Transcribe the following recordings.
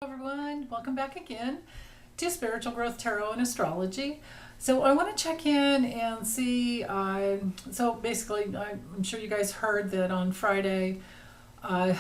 Everyone, welcome back again to Spiritual Growth Tarot and Astrology. So I want to check in and see, so basically I'm sure you guys heard that on Friday a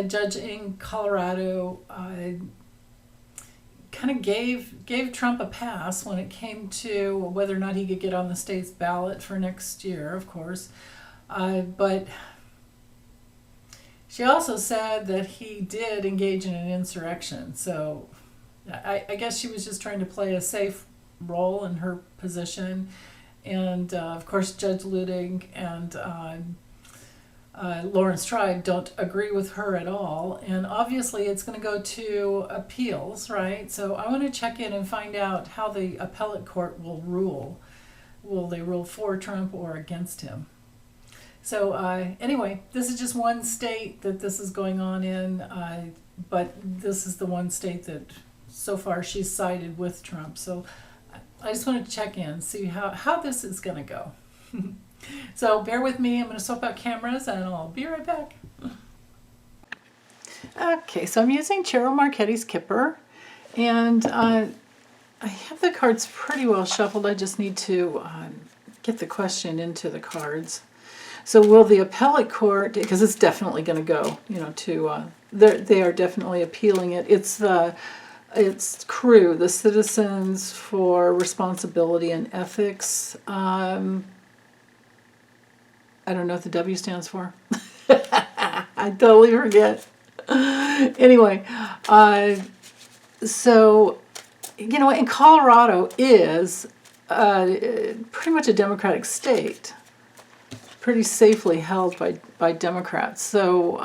judge in Colorado kind of gave Trump a pass when it came to whether or not he could get on the state's ballot for next year, of course. But she also said that he did engage in an insurrection. So I guess she was just trying to play a safe role in her position. And of course, Judge Luding and Lawrence Tribe don't agree with her at all. And obviously, it's going to go to appeals, right? So I want to check in and find out how the appellate court will rule. Will they rule for Trump or against him? So anyway, this is just one state that this is going on in, but this is the one state that so far she's sided with Trump. So I just want to check in, see how this is going to go. So bear with me. I'm going to swap out cameras and I'll be right back. Okay, so I'm using Cheryl Marchetti's Kipper, and I have the cards pretty well shuffled. I just need to get the question into the cards. So will the appellate court, because it's definitely going to go, to, they are definitely appealing it. It's CREW, the Citizens for Responsibility and Ethics. I don't know what the W stands for. I totally forget. Anyway, so, and Colorado is pretty much a Democratic state. Pretty safely held by Democrats. So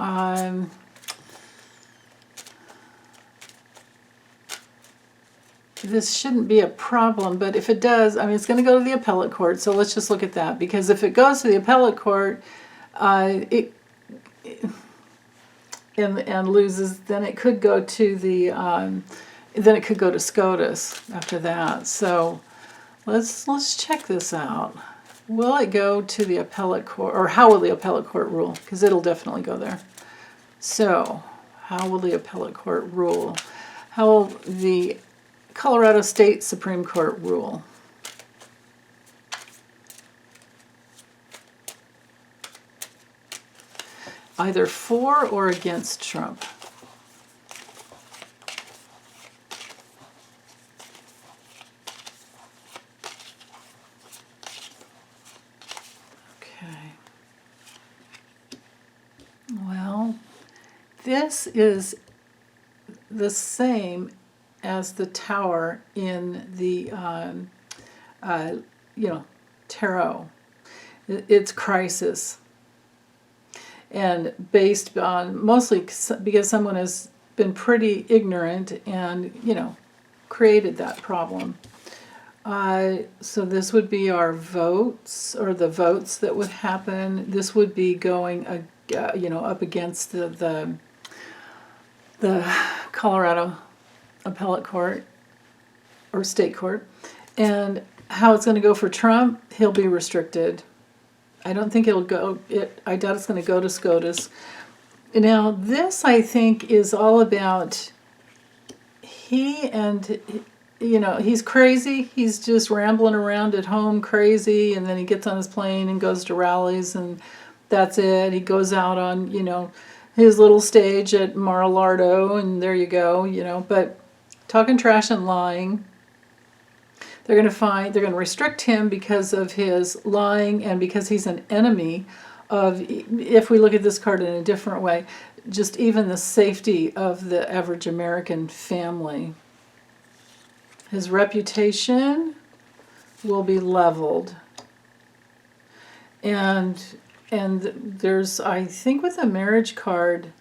this shouldn't be a problem, but if it does, it's going to go to the appellate court. So let's just look at that, because if it goes to the appellate court and loses, then it could go to then it could go to SCOTUS after that. So let's check this out. Will it go to the appellate court, or how will the appellate court rule? Because it'll definitely go there. So, how will the appellate court rule? How will the Colorado State Supreme Court rule? Either for or against Trump. Well, this is the same as the tower in the, tarot. It's crisis. And based on, mostly because someone has been pretty ignorant and, created that problem. So this would be our votes, or the votes that would happen. This would be going, up against the Colorado appellate court or state court. And how it's going to go for Trump, he'll be restricted. I don't think it'll go. I doubt it's going to go to SCOTUS. Now, this, I think, is all about he's crazy. He's just rambling around at home crazy, and then he gets on his plane and goes to rallies, and that's it. He goes out on, his little stage at Mar-a-Lardo, and there you go, but talking trash and lying. They're going to restrict him because of his lying and because he's an enemy of, if we look at this card in a different way, just even the safety of the average American family. His reputation will be leveled. And there's, I think with a marriage card,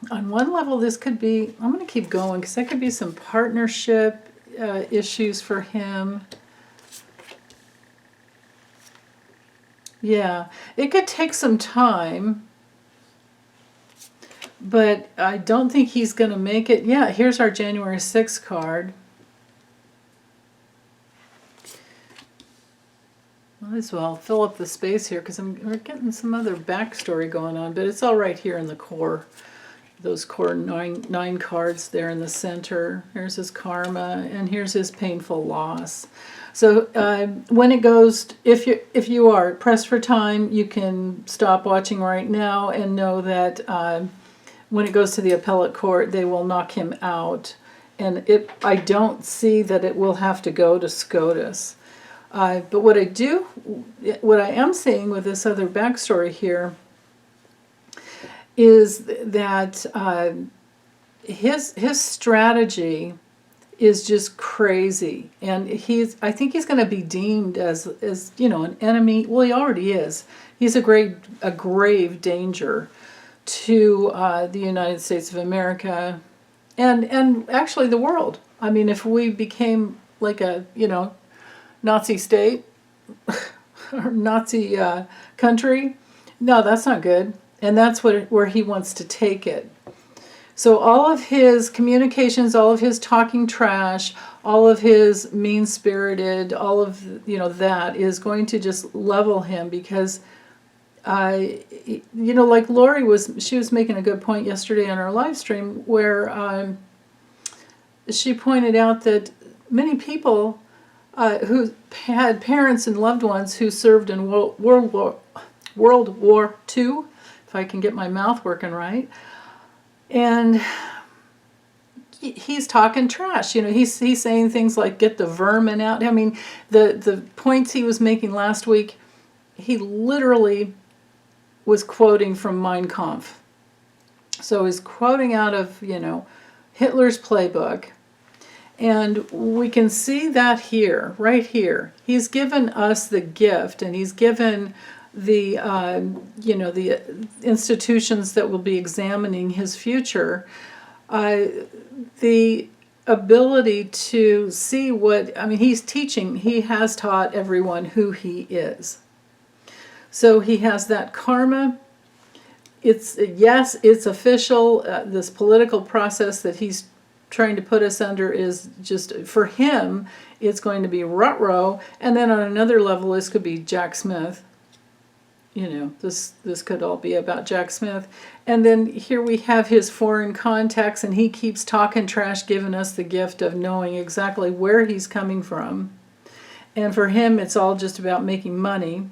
on one level this could be, I'm going to keep going because that could be some partnership issues for him. Yeah, it could take some time, but I don't think he's going to make it. Yeah, here's our January 6th card. Might as well fill up the space here because we're getting some other backstory going on, but it's all right here in the core. those core nine cards there in the center. Here's his karma, and here's his painful loss. So when it goes, if you are pressed for time, you can stop watching right now and know that when it goes to the appellate court, they will knock him out. And I don't see that it will have to go to SCOTUS. But what I am seeing with this other backstory here is that his strategy is just crazy, and I think he's going to be deemed as an enemy. Well, he already is. He's a grave danger to the United States of America, and actually the world. I mean, if we became like a Nazi state or Nazi country, no, that's not good. And that's where he wants to take it. So all of his communications, all of his talking trash, all of his mean-spirited, all of that is going to just level him, because like Lori she was making a good point yesterday on our live stream, where she pointed out that many people who had parents and loved ones who served in World War II, if I can get my mouth working right, and he's talking trash. He's saying things like "get the vermin out." I mean, the points he was making last week, he literally was quoting from Mein Kampf. So he's quoting out of Hitler's playbook. And we can see that here, right here. He's given us the gift, and he's given the the institutions that will be examining his future the ability to see he's teaching. He has taught everyone who he is. So he has that karma. It's official. This political process that he's trying to put us under is just, for him, it's going to be ruh-roh. And then on another level, this could be Jack Smith. This could all be about Jack Smith. And then here we have his foreign contacts, and he keeps talking trash, giving us the gift of knowing exactly where he's coming from. And for him, it's all just about making money.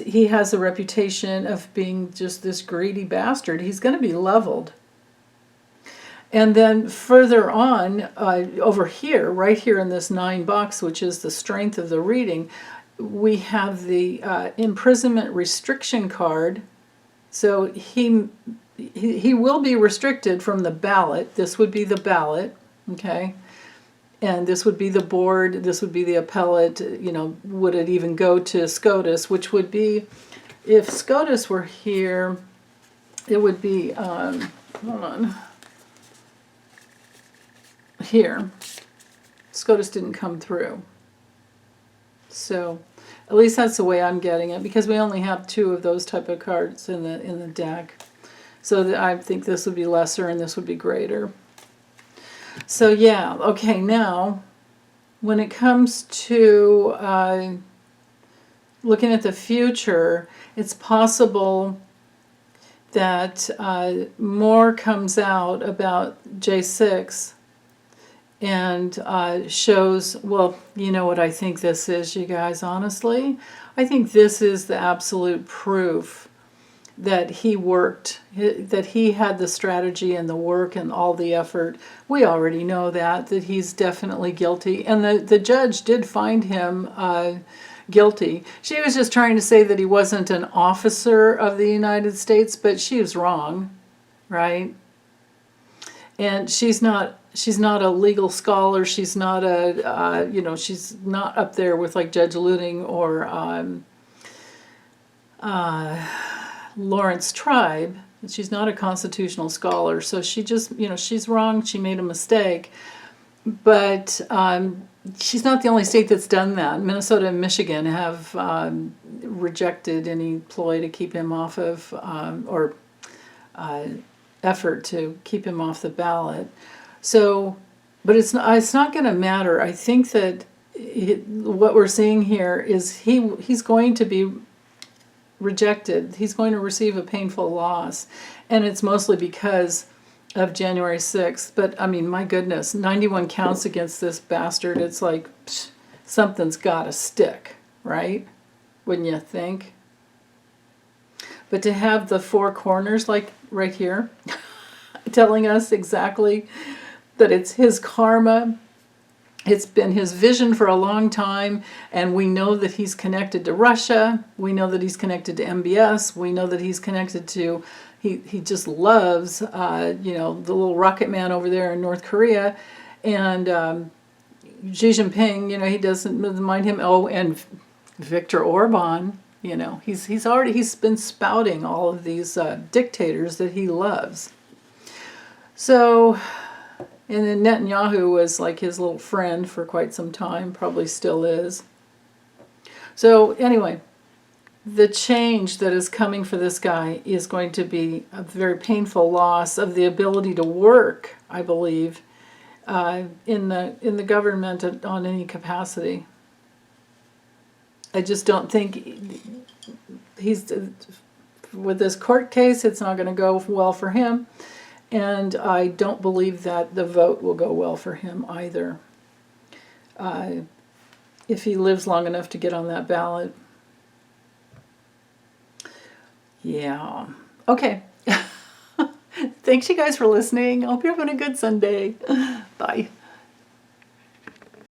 He has a reputation of being just this greedy bastard. He's going to be leveled. And then further on, over here, right here in this 9 box, which is the strength of the reading, we have the imprisonment restriction card. So he will be restricted from the ballot. This would be the ballot, okay? And this would be the board. This would be the appellate. Would it even go to SCOTUS, which would be, if SCOTUS were here, it would be, hold on. Here, SCOTUS didn't come through. So at least that's the way I'm getting it, because we only have 2 of those type of cards in the deck. So I think this would be lesser and this would be greater. So yeah, okay, now when it comes to looking at the future, it's possible that more comes out about J6 and shows, well, you know what I think this is, you guys, honestly? I think this is the absolute proof that he worked, that he had the strategy and the work and all the effort. We already know that he's definitely guilty. And the judge did find him guilty. She was just trying to say that he wasn't an officer of the United States, but she was wrong, right? And she's not a legal scholar. She's not she's not up there with like Judge Lutting or Lawrence Tribe. She's not a constitutional scholar. So she just, she's wrong. She made a mistake. But she's not the only state that's done that. Minnesota and Michigan have rejected any ploy to keep him off of, or effort to keep him off the ballot. So, but it's not going to matter. I think that what we're seeing here is he's going to be rejected. He's going to receive a painful loss. And it's mostly because of January 6th. But, I mean, my goodness, 91 counts against this bastard. It's like, psh, something's got to stick, right? Wouldn't you think? But to have the four corners, like right here, telling us exactly that it's his karma, it's been his vision for a long time, and we know that he's connected to Russia, we know that he's connected to MBS, we know that he's connected to, he just loves, you know, the little rocket man over there in North Korea, and Xi Jinping, you know, he doesn't mind him. Oh, and Viktor Orban, you know, he's been spouting all of these dictators that he loves. So, and then Netanyahu was like his little friend for quite some time, probably still is. So anyway, the change that is coming for this guy is going to be a very painful loss of the ability to work, I believe, in the government on any capacity. I just don't think he's, with this court case, it's not going to go well for him. And I don't believe that the vote will go well for him either, if he lives long enough to get on that ballot. Yeah. Okay. Thanks you guys for listening. I hope you're having a good Sunday. Bye.